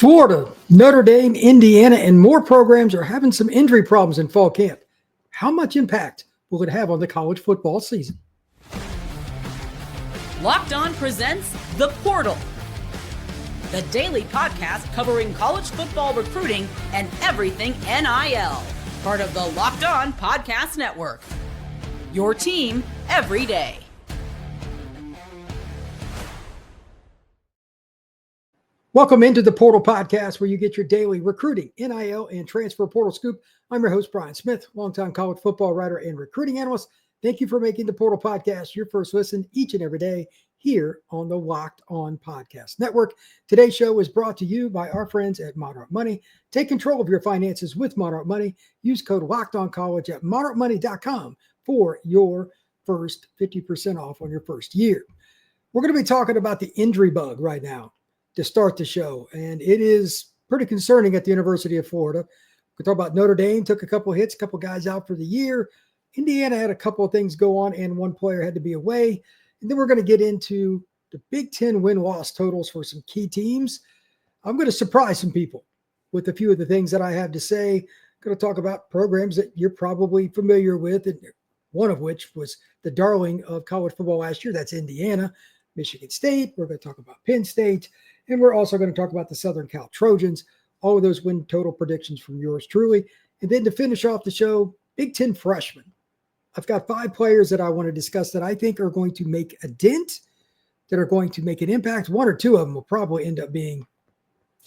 Florida, Notre Dame, Indiana, and more programs are having some injury problems in fall camp. How much impact will it have on the college football season? Locked On presents The Portal, the daily podcast covering college football recruiting and everything NIL. Part of the Locked On Podcast Network. Your team every day. Welcome into the Portal Podcast, where you get your daily recruiting, NIL, and transfer portal scoop. I'm your host, Brian Smith, longtime college football writer and recruiting analyst. Thank you for making the Portal Podcast your first listen each and every day here on the Locked On Podcast Network. Today's show is brought to you by our friends at Monarch Money. Take control of your finances with Monarch Money. Use code LOCKEDONCollege at monarchmoney.com for your first 50% off on your first year. We're going to be talking about the injury bug right now to start the show, and it is pretty concerning at the University of Florida. We talk about Notre Dame, took a couple of hits, a couple of guys out for the year. Indiana had a couple of things go on, and one player had to be away. And then we're going to get into the Big 10 win-loss totals for some key teams. I'm going to surprise some people with a few of the things that I have to say. I'm going to talk about programs that you're probably familiar with, and one of which was the darling of college football last year. That's Indiana, Michigan State. We're going to talk about Penn State. And we're also going to talk about the Southern Cal Trojans, all of those win total predictions from yours truly. And then to finish off the show, Big 10 freshmen. I've got 5 players that I want to discuss that I think are going to make a dent, that are going to make an impact. 1 or 2 of them will probably end up being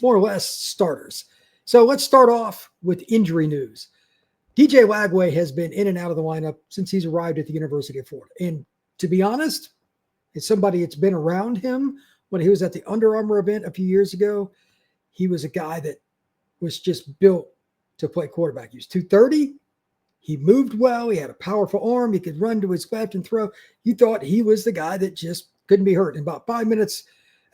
more or less starters. So let's start off with injury news. DJ Lagway has been in and out of the lineup since he's arrived at the University of Florida. And to be honest, as somebody that's been around him, when he was at the Under Armour event a few years ago, he was a guy that was just built to play quarterback. He was 230. He moved well. He had a powerful arm. He could run to his left and throw. You thought he was the guy that just couldn't be hurt. And about 5 minutes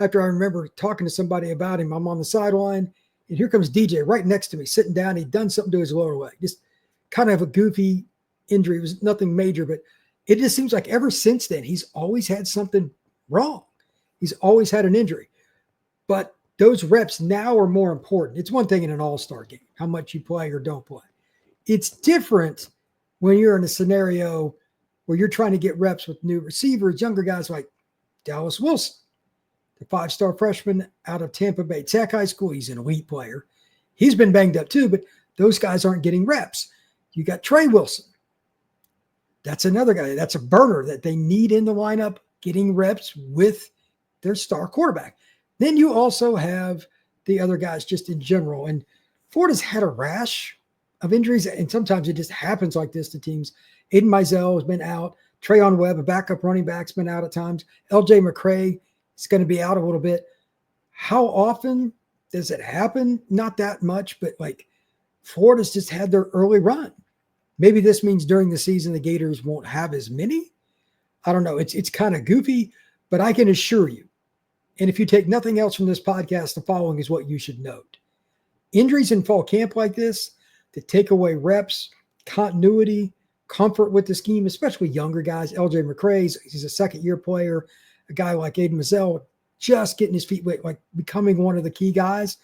after I remember talking to somebody about him, I'm on the sideline, and here comes DJ right next to me, sitting down. He'd done something to his lower leg, just kind of a goofy injury. It was nothing major, but it just seems like ever since then, he's always had something wrong. He's always had an injury. But those reps now are more important. It's one thing in an all-star game, how much you play or don't play. It's different when you're in a scenario where you're trying to get reps with new receivers, younger guys like Dallas Wilson, the 5-star freshman out of Tampa Bay Tech High School. He's an elite player. He's been banged up too, but those guys aren't getting reps. You got Trey Wilson. That's another guy. That's a burner that they need in the lineup, getting reps with their star quarterback. Then you also have the other guys just in general. And Florida's had a rash of injuries, and sometimes it just happens like this to teams. Aiden Mizell has been out. Trayon Webb, a backup running back, has been out at times. LJ McCray is going to be out a little bit. How often does it happen? Not that much, but like Florida's just had their early run. Maybe this means during the season the Gators won't have as many. I don't know. It's kind of goofy, but I can assure you, and if you take nothing else from this podcast, the following is what you should note. Injuries in fall camp like this that take away reps, continuity, comfort with the scheme, especially younger guys. LJ McCray, he's a second-year player. A guy like Aiden Mizell just getting his feet wet, like becoming one of the key guys.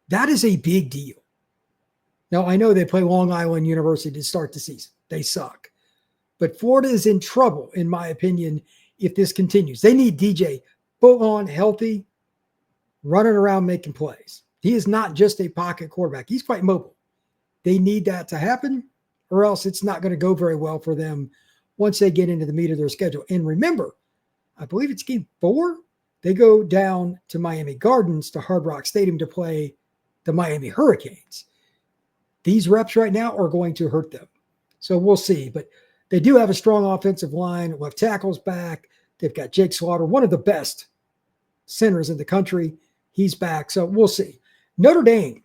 That is a big deal. Now, I know they play Long Island University to start the season. They suck. But Florida is in trouble, in my opinion, if this continues. They need DJ full on, healthy, running around making plays. He is not just a pocket quarterback. He's quite mobile. They need that to happen, or else it's not going to go very well for them once they get into the meat of their schedule. And remember, I believe it's game 4. They go down to Miami Gardens to Hard Rock Stadium to play the Miami Hurricanes. These reps right now are going to hurt them. So we'll see. But they do have a strong offensive line. Left tackle's back. They've got Jake Slaughter, one of the best centers in the country. He's back. So we'll see. Notre Dame,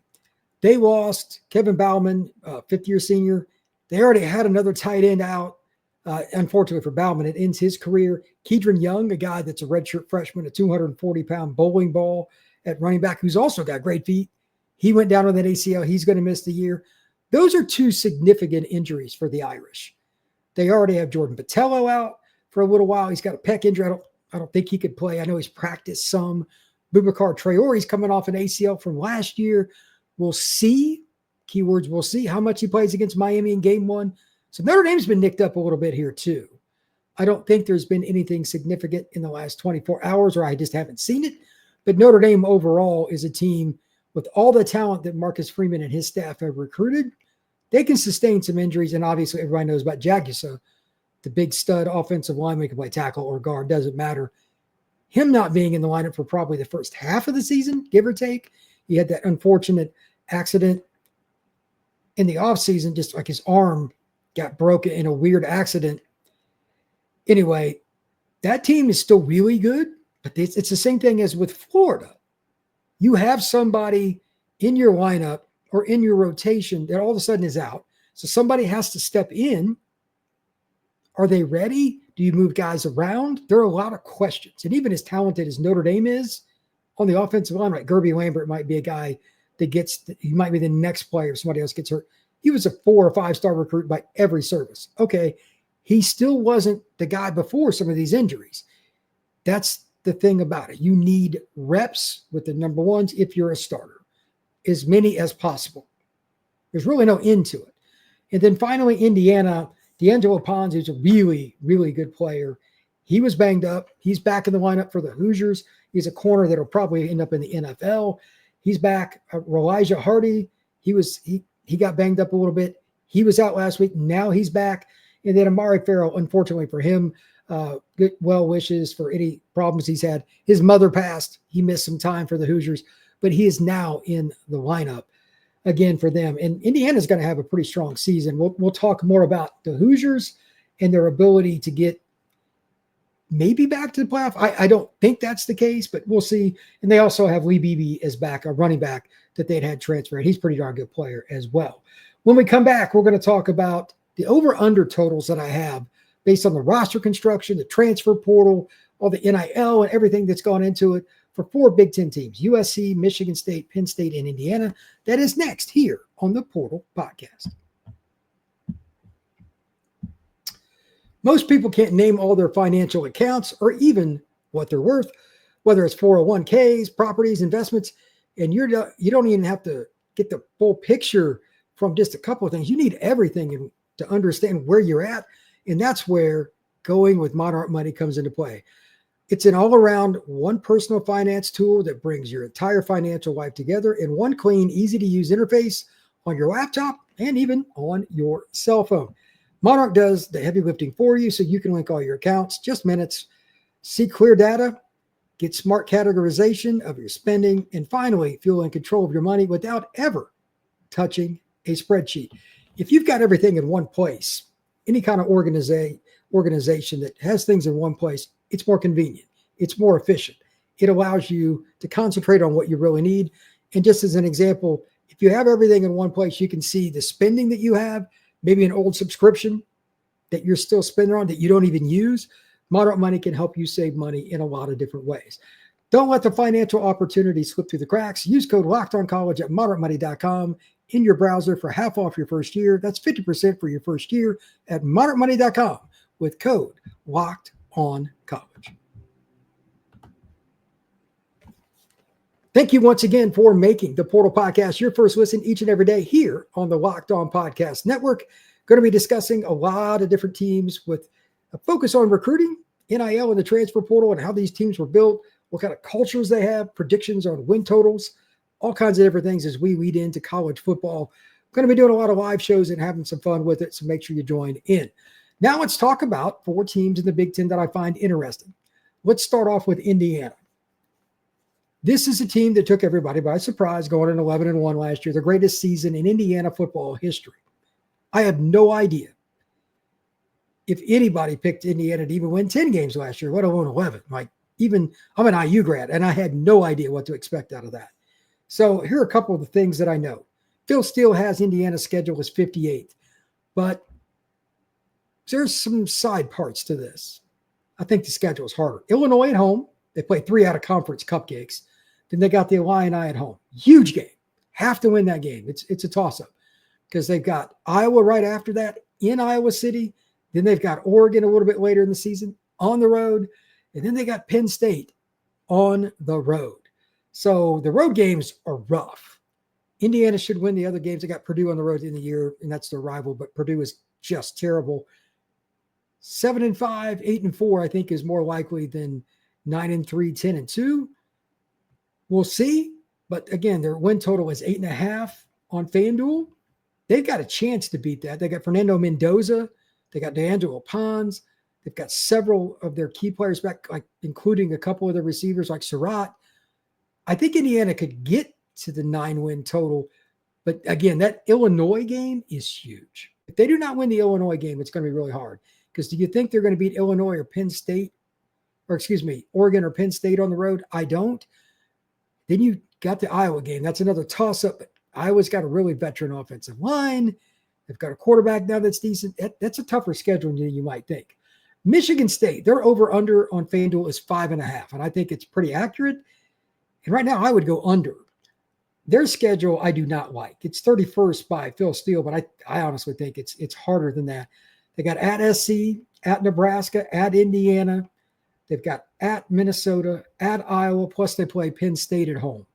they lost Kevin Bauman, fifth-year senior. They already had another tight end out. Unfortunately for Bauman, it ends his career. Kedron Young, a guy that's a redshirt freshman, a 240-pound bowling ball at running back, who's also got great feet. He went down with an ACL. He's going to miss the year. Those are 2 significant injuries for the Irish. They already have Jordan Botelho out for a little while. He's got a pec injury. I don't think he could play. I know he's practiced some Boubacar Traore's coming off an ACL from last year. We'll see. Keywords, we'll see how much he plays against Miami in game 1. So Notre Dame's been nicked up a little bit here too. I don't think there's been anything significant in the last 24 hours, or I just haven't seen it. But Notre Dame overall is a team with all the talent that Marcus Freeman and his staff have recruited. They can sustain some injuries, and obviously everybody knows about Jagusa, the big stud offensive lineman, can play tackle or guard, doesn't matter. Him not being in the lineup for probably the first half of the season, give or take. He had that unfortunate accident in the offseason, just like his arm got broken in a weird accident. Anyway, that team is still really good, but it's the same thing as with Florida. You have somebody in your lineup or in your rotation that all of a sudden is out. So somebody has to step in. Are they ready? Do you move guys around? There are a lot of questions. And even as talented as Notre Dame is on the offensive line, right? Gerby Lambert might be a guy that he might be the next player if somebody else gets hurt. He was a 4 or 5-star recruit by every service. Okay. He still wasn't the guy before some of these injuries. That's the thing about it. You need reps with the number ones if you're a starter, as many as possible. There's really no end to it. And then finally, Indiana, D'Angelo Pons, who's a really, really good player. He was banged up. He's back in the lineup for the Hoosiers. He's a corner that'll probably end up in the NFL. He's back. Elijah Hardy, he got banged up a little bit. He was out last week. Now he's back. And then Amari Farrell, unfortunately for him, good well wishes for any problems he's had. His mother passed. He missed some time for the Hoosiers, but he is now in the lineup again for them. And Indiana's going to have a pretty strong season. We'll talk more about the Hoosiers and their ability to get maybe back to the playoff. I don't think that's the case, but we'll see. And they also have Lee Beebe as back, a running back that they'd had transferred. He's a pretty darn good player as well. When we come back, we're going to talk about the over-under totals that I have based on the roster construction, the transfer portal, all the NIL and everything that's gone into it for 4 Big Ten teams, USC, Michigan State, Penn State, and Indiana. That is next here on the Portal Podcast. Most people can't name all their financial accounts or even what they're worth, whether it's 401ks, properties, investments, and you don't even have to get the full picture from just a couple of things. You need everything to understand where you're at, and that's where going with Monarch Money comes into play. It's an all-around one personal finance tool that brings your entire financial life together in one clean, easy-to-use interface on your laptop and even on your cell phone. Monarch does the heavy lifting for you so you can link all your accounts, just minutes, see clear data, get smart categorization of your spending, and finally feel in control of your money without ever touching a spreadsheet. If you've got everything in one place, any kind of organization that has things in one place, it's more convenient. It's more efficient. It allows you to concentrate on what you really need. And just as an example, if you have everything in one place, you can see the spending that you have, maybe an old subscription that you're still spending on that you don't even use. Monarch Money can help you save money in a lot of different ways. Don't let the financial opportunity slip through the cracks. Use code LOCKEDONCollege at monarchmoney.com in your browser for half off your first year. That's 50% for your first year at monarchmoney.com with code LOCKEDONCollege. Thank you once again for making the Portal Podcast your first listen each and every day here on the Locked On Podcast Network. Going to be discussing a lot of different teams with a focus on recruiting, NIL, and the transfer portal, and how these teams were built, what kind of cultures they have, predictions on win totals, all kinds of different things as we lead into college football. Going to be doing a lot of live shows and having some fun with it, so make sure you join in. Now let's talk about 4 teams in the Big Ten that I find interesting. Let's start off with Indiana. This is a team that took everybody by surprise, going in 11-1 last year, the greatest season in Indiana football history. I have no idea if anybody picked Indiana to even win 10 games last year, let alone 11. I'm an IU grad, and I had no idea what to expect out of that. So here are a couple of the things that I know. Phil Steele has Indiana's schedule as 58th, but there's some side parts to this. I think the schedule is harder. Illinois at home. They play 3 out of conference cupcakes. Then they got the Illini at home. Huge game. Have to win that game. It's a toss-up because they've got Iowa right after that in Iowa City. Then they've got Oregon a little bit later in the season on the road. And then they got Penn State on the road. So the road games are rough. Indiana should win the other games. They got Purdue on the road in the year, and that's their rival, but Purdue is just terrible. 7-5, 8-4, I think is more likely than 9-3, 10-2. We'll see. But again, their win total is 8.5 on FanDuel. They've got a chance to beat that. They got Fernando Mendoza. They got D'Angelo Pons. They've got several of their key players back, like including a couple of their receivers like Surratt. I think Indiana could get to the 9-win total. But again, that Illinois game is huge. If they do not win the Illinois game, it's going to be really hard. Because do you think they're going to beat Illinois or Penn State? Or excuse me, Oregon or Penn State on the road? I don't. Then you got the Iowa game. That's another toss-up. But Iowa's got a really veteran offensive line. They've got a quarterback now that's decent. That's a tougher schedule than you might think. Michigan State, their over-under on FanDuel is 5.5, and I think it's pretty accurate. And right now, I would go under. Their schedule, I do not like. It's 31st by Phil Steele, but I honestly think it's harder than that. They got at SC, at Nebraska, at Indiana. They've got at Minnesota, at Iowa, plus they play Penn State at home.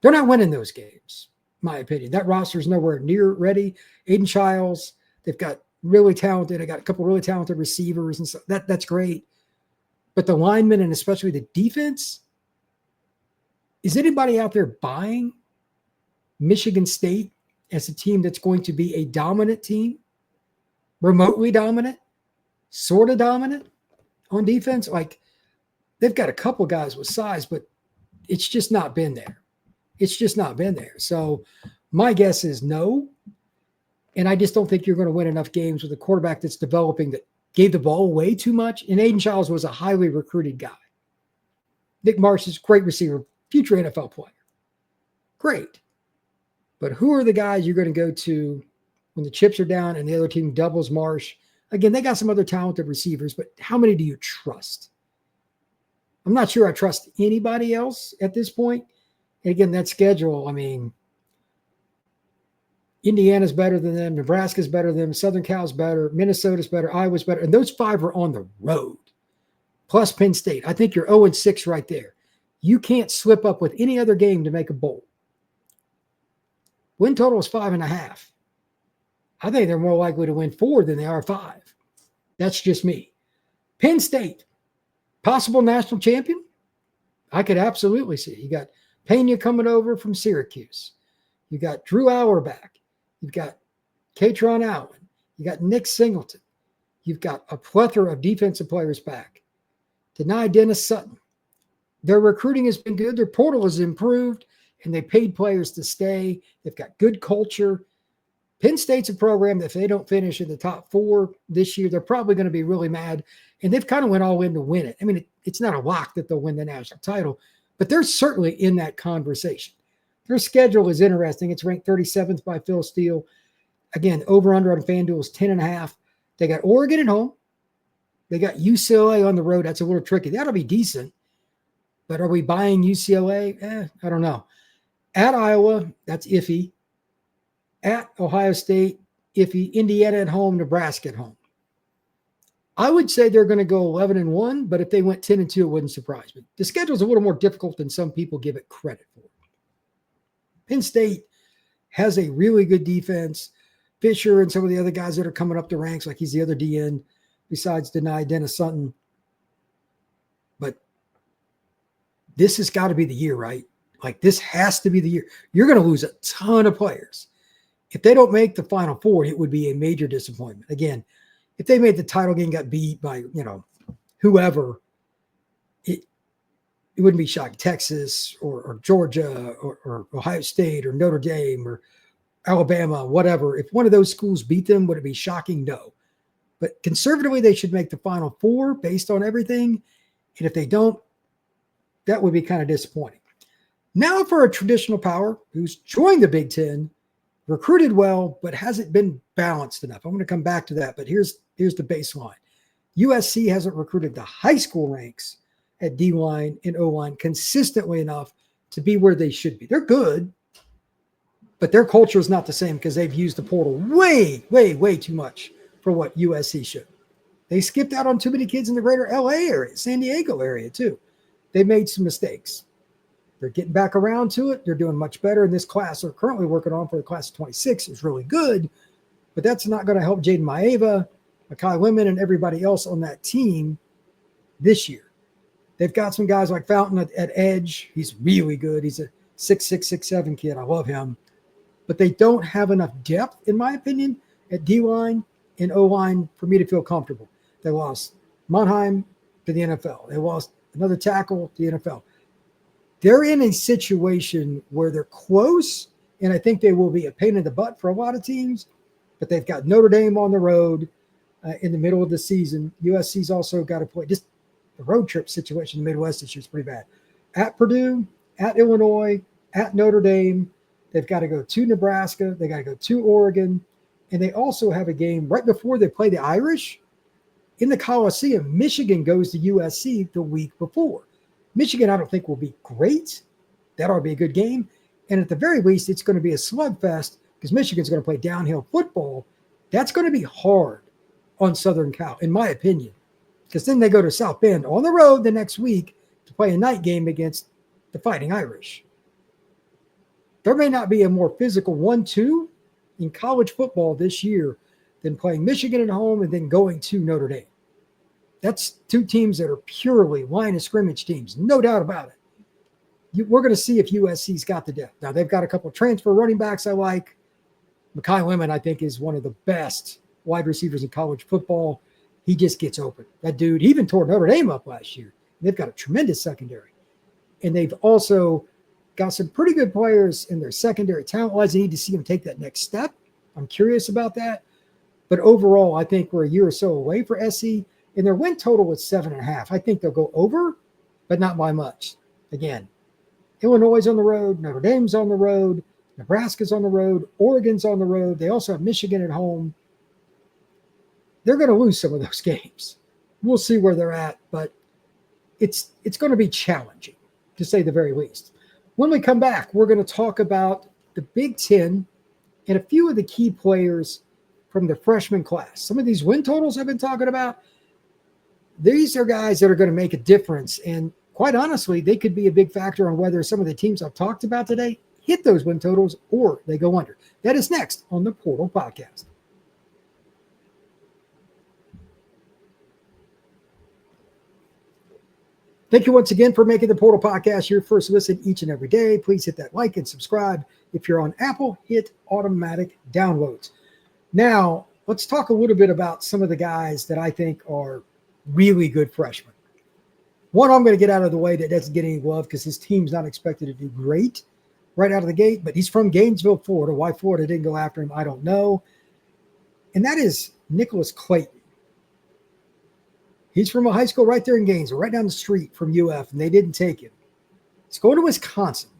They're not winning those games, in my opinion. That roster is nowhere near ready. Aiden Childs, they've got really talented. They got a couple really talented receivers, and so that's great. But the linemen and especially the defense, is anybody out there buying Michigan State as a team that's going to be a dominant team, remotely dominant, sort of dominant on defense? Like, they've got a couple guys with size, but it's just not been there. It's just not been there. So my guess is no. And I just don't think you're going to win enough games with a quarterback that's developing that gave the ball away too much. And Aiden Childs was a highly recruited guy. Nick Marsh is a great receiver, future NFL player. Great. But who are the guys you're going to go to when the chips are down and the other team doubles Marsh? Again, they got some other talented receivers, but how many do you trust? I'm not sure I trust anybody else at this point. And again, that schedule, I mean, Indiana's better than them. Nebraska's better than them. Southern Cal's better. Minnesota's better. Iowa's better. And those 5 are on the road. Plus Penn State. I think you're 0-6 right there. You can't slip up with any other game to make a bowl. Win total is 5.5. I think they're more likely to win 4 than they are 5. That's just me. Penn State, possible national champion? I could absolutely see. You got Pena coming over from Syracuse. You got Drew Auerbach. You've got Katron Allen. You got Nick Singleton. You've got a plethora of defensive players back. Deny Dennis Sutton. Their recruiting has been good. Their portal has improved, and they paid players to stay. They've got good culture. Penn State's a program that if they don't finish in the top 4 this year, they're probably going to be really mad. And they've kind of went all in to win it. I mean, it's not a lock that they'll win the national title, but they're certainly in that conversation. Their schedule is interesting. It's ranked 37th by Phil Steele. Again, over-under on FanDuel is 10.5. They got Oregon at home. They got UCLA on the road. That's a little tricky. That'll be decent. But are we buying UCLA? I don't know. At Iowa, that's iffy. At Ohio State, iffy. Indiana at home, Nebraska at home. I would say they're going to go 11-1, but if they went 10-2, it wouldn't surprise me. The schedule's a little more difficult than some people give it credit for. Penn State has a really good defense. Fisher and some of the other guys that are coming up the ranks, like he's the other DN besides Deny Dennis Sutton. But this has got to be the year, right? Like, this has to be the year. You're going to lose a ton of players. If they don't make the Final Four, it would be a major disappointment. Again, if they made the title game, got beat by, whoever, it wouldn't be shocking. Texas or Georgia or Ohio State or Notre Dame or Alabama, whatever. If one of those schools beat them, would it be shocking? No. But conservatively, they should make the Final Four based on everything. And if they don't, that would be kind of disappointing. Now for a traditional power who's joined the Big Ten, recruited well, but hasn't been balanced enough. I'm going to come back to that, but here's the baseline. USC hasn't recruited the high school ranks at D-line and O-line consistently enough to be where they should be. They're good, but their culture is not the same because they've used the portal way, way, way too much for what USC should. They skipped out on too many kids in the greater LA area, San Diego area too. They made some mistakes. They're getting back around to it. They're doing much better in this class they're currently working on for the class of 26 is really good, but that's not going to help Jaden Maeva, Makai Lemon, and everybody else on that team this year. They've got some guys like Fountain at edge. He's really good. He's a 6'6", 6'7" kid. I love him. But they don't have enough depth, in my opinion, at D-line and O-line for me to feel comfortable. They lost Monheim to the NFL. They lost another tackle to the NFL. They're in a situation where they're close, and I think they will be a pain in the butt for a lot of teams, but they've got Notre Dame on the road in the middle of the season. USC's also got to play. Just the road trip situation in the Midwest this year is pretty bad. At Purdue, at Illinois, at Notre Dame. They've got to go to Nebraska. They got to go to Oregon. And they also have a game right before they play the Irish in the Coliseum. Michigan goes to USC the week before. Michigan, I don't think, will be great. That ought to be a good game. And at the very least, it's going to be a slugfest because Michigan's going to play downhill football. That's going to be hard on Southern Cal, in my opinion, because then they go to South Bend on the road the next week to play a night game against the Fighting Irish. There may not be a more physical 1-2 in college football this year than playing Michigan at home and then going to Notre Dame. That's two teams that are purely line of scrimmage teams, no doubt about it. We're going to see if USC's got the depth. Now, they've got a couple of transfer running backs I like. Makai Lemon, I think, is one of the best wide receivers in college football. He just gets open. That dude, he even tore Notre Dame up last year. They've got a tremendous secondary. And they've also got some pretty good players in their secondary talent-wise. They need to see them take that next step. I'm curious about that. But overall, I think we're a year or so away for SC, and their win total is 7.5. I think they'll go over, but not by much. Again, Illinois is on the road, Notre Dame's on the road, Nebraska's on the road, Oregon's on the road. They also have Michigan at home. They're going to lose some of those games. We'll see where they're at, but it's going to be challenging, to say the very least. When we come back, we're going to talk about the Big Ten and a few of the key players from the freshman class. Some of these win totals I've been talking about, these are guys that are going to make a difference. And quite honestly, they could be a big factor on whether some of the teams I've talked about today hit those win totals or they go under. That is next on the Portal Podcast. Thank you once again for making the Portal Podcast your first listen each and every day. Please hit that like and subscribe. If you're on Apple, hit automatic downloads. Now, let's talk a little bit about some of the guys that I think are really good freshmen. One I'm going to get out of the way that doesn't get any love because his team's not expected to do great right out of the gate, but he's from Gainesville, Florida. Why Florida didn't go after him, I don't know. And that is Nicholas Clayton. He's from a high school right there in Gainesville, right down the street from UF, and they didn't take him. He's going to Wisconsin.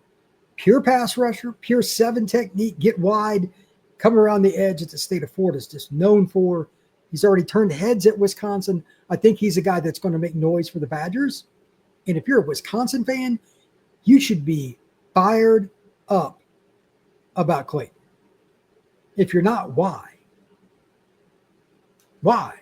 Pure pass rusher, pure 7 technique, get wide, come around the edge that the state of Florida is just known for. He's already turned heads at Wisconsin. I think he's a guy that's going to make noise for the Badgers. And if you're a Wisconsin fan, you should be fired up about Clayton. If you're not, why? Why?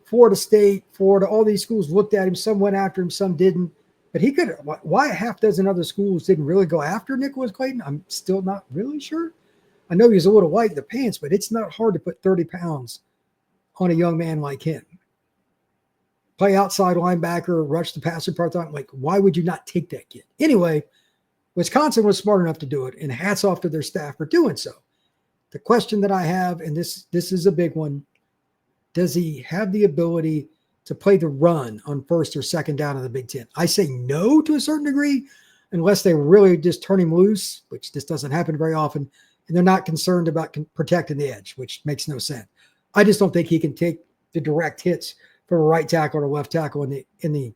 Florida State, Florida, all these schools looked at him. Some went after him, some didn't. But he could. Why a half dozen other schools didn't really go after Nicholas Clayton, I'm still not really sure. I know he's a little light in the pants, but it's not hard to put 30 pounds on a young man like him. Play outside linebacker, rush the passer part-time. Like, why would you not take that kid? Anyway, Wisconsin was smart enough to do it, and hats off to their staff for doing so. The question that I have, and this is a big one, does he have the ability to play the run on first or second down in the Big Ten? I say no to a certain degree, unless they really just turn him loose, which this doesn't happen very often, and they're not concerned about protecting the edge, which makes no sense. I just don't think he can take the direct hits from a right tackle or left tackle in the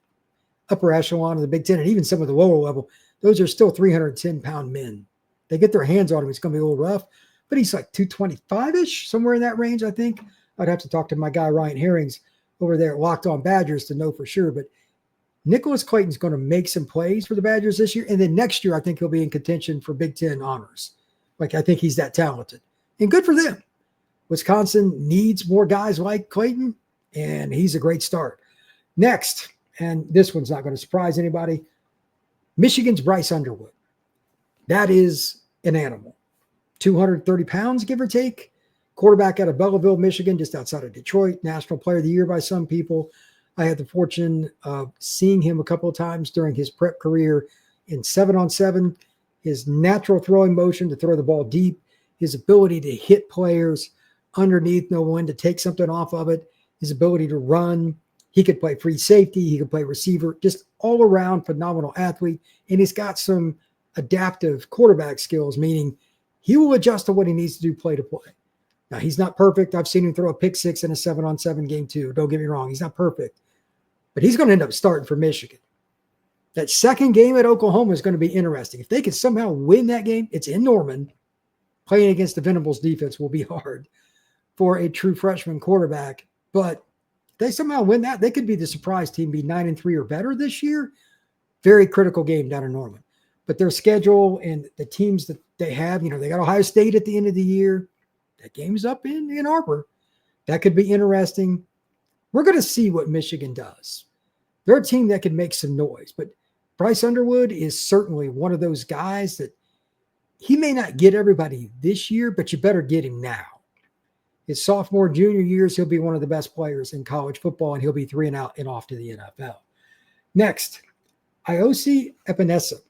upper echelon of the Big Ten, and even some of the lower level. Those are still 310-pound men. They get their hands on him, it's going to be a little rough, but he's like 225-ish, somewhere in that range, I think. I'd have to talk to my guy Ryan Herrings over there at Locked On Badgers to know for sure. But Nicholas Clayton's going to make some plays for the Badgers this year. And then next year, I think he'll be in contention for Big Ten honors. Like, I think he's that talented. And good for them. Wisconsin needs more guys like Clayton, and he's a great start. Next, and this one's not going to surprise anybody, Michigan's Bryce Underwood. That is an animal. 230 pounds, give or take. Quarterback out of Belleville, Michigan, just outside of Detroit. National Player of the Year by some people. I had the fortune of seeing him a couple of times during his prep career in 7-on-7. His natural throwing motion to throw the ball deep, his ability to hit players underneath, know when to take something off of it, his ability to run. He could play free safety. He could play receiver, just all around phenomenal athlete. And he's got some adaptive quarterback skills, meaning he will adjust to what he needs to do play to play. Now, he's not perfect. I've seen him throw a pick six in a 7-on-7 game too. Don't get me wrong. He's not perfect, but he's going to end up starting for Michigan. That second game at Oklahoma is going to be interesting. If they can somehow win that game, it's in Norman. Playing against the Venables defense will be hard for a true freshman quarterback. But if they somehow win that, they could be the surprise team, be 9-3 or better this year. Very critical game down in Norman. But their schedule and the teams that they have, they got Ohio State at the end of the year. That game's up in Ann Arbor. That could be interesting. We're going to see what Michigan does. They're a team that can make some noise, but Bryce Underwood is certainly one of those guys that he may not get everybody this year, but you better get him now. His sophomore, junior years, he'll be one of the best players in college football, and he'll be 3 and out and off to the NFL. Next, Iosi Epinesa.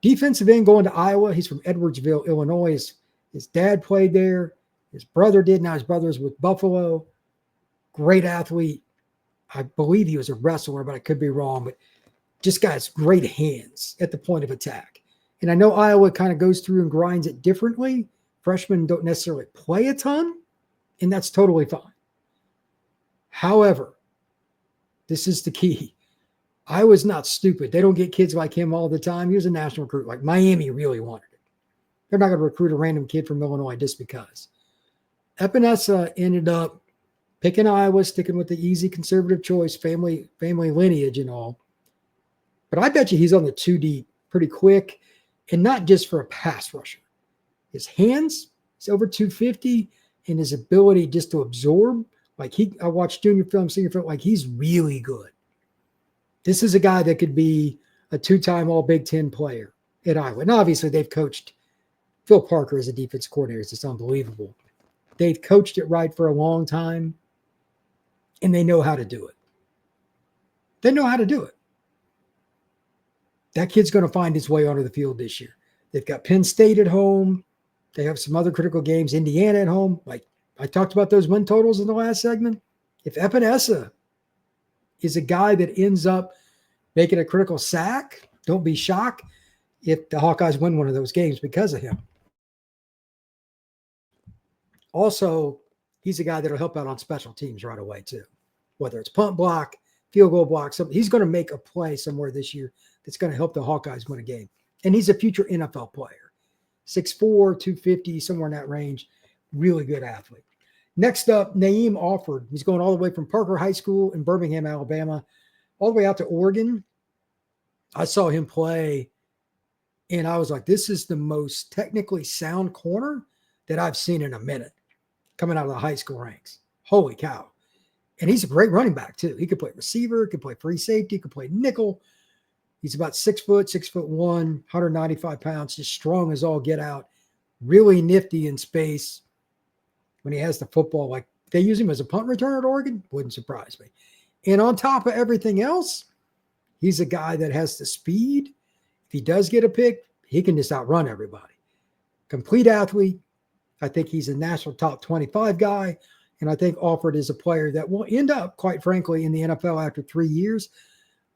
Defensive end going to Iowa. He's from Edwardsville, Illinois. His dad played there. His brother did. Now his brother's with Buffalo. Great athlete. I believe he was a wrestler, but I could be wrong. But just got great hands at the point of attack. And I know Iowa kind of goes through and grinds it differently. Freshmen don't necessarily play a ton, and that's totally fine. However, this is the key. Iowa's not stupid. They don't get kids like him all the time. He was a national recruit. Like Miami really wanted it. They're not going to recruit a random kid from Illinois just because. Epinesa ended up picking Iowa, sticking with the easy conservative choice, family lineage and all. But I bet you he's on the 2 deep pretty quick, and not just for a pass rusher. His hands, he's over 250, and his ability just to absorb. I watched junior film, senior film, he's really good. This is a guy that could be a 2-time All Big Ten player at Iowa. And obviously they've coached Phil Parker as a defense coordinator. It's just unbelievable. They've coached it right for a long time, and they know how to do it. They know how to do it. That kid's going to find his way onto the field this year. They've got Penn State at home. They have some other critical games. Indiana at home. Like I talked about those win totals in the last segment. If Epinesa is a guy that ends up making a critical sack, don't be shocked if the Hawkeyes win one of those games because of him. Also, he's a guy that'll help out on special teams right away too. Whether it's punt block, field goal block, something. He's going to make a play somewhere this year that's going to help the Hawkeyes win a game. And he's a future NFL player. 6'4", 250, somewhere in that range. Really good athlete. Next up, Naeem Alford. He's going all the way from Parker High School in Birmingham, Alabama, all the way out to Oregon. I saw him play, and I was like, this is the most technically sound corner that I've seen in a minute coming out of the high school ranks. Holy cow. And he's a great running back, too. He could play receiver, could play free safety, could play nickel. He's about 6'1", 195 pounds, just strong as all get out. Really nifty in space when he has the football. Like they use him as a punt returner at Oregon, wouldn't surprise me. And on top of everything else, he's a guy that has the speed. If he does get a pick, he can just outrun everybody. Complete athlete. I think he's a national top 25 guy. And I think Alford is a player that will end up, quite frankly, in the NFL after 3 years.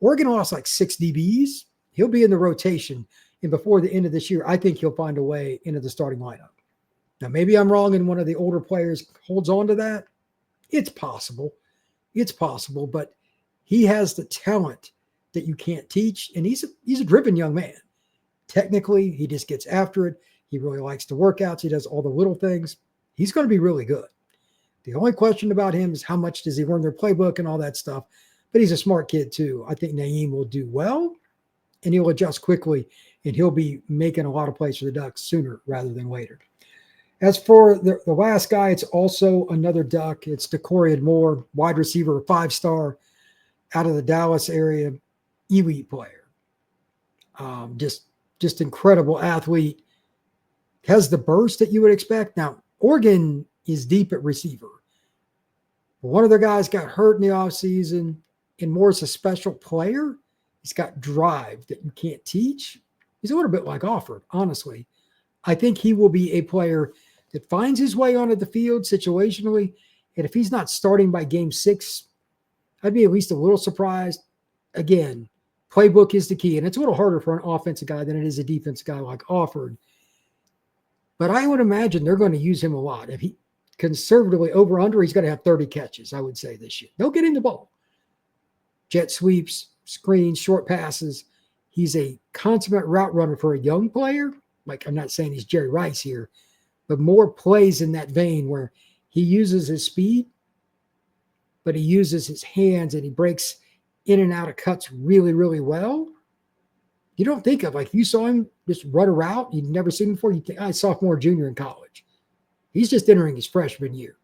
Oregon lost like 6 DBs. He'll be in the rotation. And before the end of this year, I think he'll find a way into the starting lineup. Now, maybe I'm wrong and one of the older players holds on to that. It's possible. It's possible. But he has the talent that you can't teach. And he's a driven young man. Technically, he just gets after it. He really likes the workouts. He does all the little things. He's going to be really good. The only question about him is how much does he learn their playbook and all that stuff. But he's a smart kid, too. I think Naeem will do well, and he'll adjust quickly, and he'll be making a lot of plays for the Ducks sooner rather than later. As for the last guy, it's also another Duck. It's DeCorian Moore, wide receiver, 5-star, out of the Dallas area, elite player. Just just incredible athlete. Has the burst that you would expect. Now, Oregon is deep at receiver. One of their guys got hurt in the offseason, and Moore's a special player. He's got drive that you can't teach. He's a little bit like Offord, honestly. I think he will be a player that finds his way onto the field situationally. And if he's not starting by game 6, I'd be at least a little surprised. Again, playbook is the key. And it's a little harder for an offensive guy than it is a defensive guy like Offord. But I would imagine they're going to use him a lot. If he conservatively over-under, he's going to have 30 catches, I would say, this year. They'll get him the ball. Jet sweeps, screens, short passes. He's a consummate route runner for a young player. Like, I'm not saying he's Jerry Rice here, but more plays in that vein where he uses his speed, but he uses his hands and he breaks in and out of cuts really, really well. You don't think of, like, if you saw him just run a route you'd never seen before, you think, sophomore, junior in college. He's just entering his freshman year.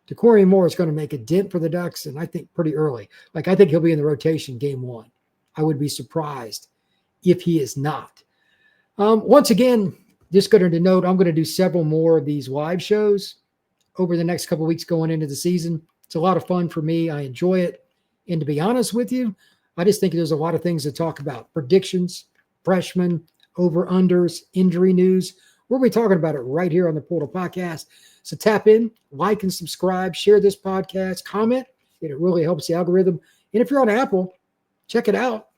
DeCorian Moore is going to make a dent for the Ducks, and I think pretty early. Like, I think he'll be in the rotation game 1. I would be surprised if he is not. Once again, just going to note, I'm going to do several more of these live shows over the next couple of weeks going into the season. It's a lot of fun for me. I enjoy it. And to be honest with you, I just think there's a lot of things to talk about. Predictions, freshmen, over-unders, injury news. We'll be talking about it right here on the Portal Podcast. So tap in, like and subscribe, share this podcast, comment. It really helps the algorithm. And if you're on Apple, check it out.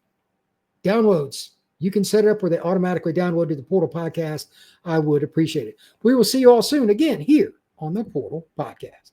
Downloads. You can set it up where they automatically download to the Portal Podcast. I would appreciate it. We will see you all soon again here on the Portal Podcast.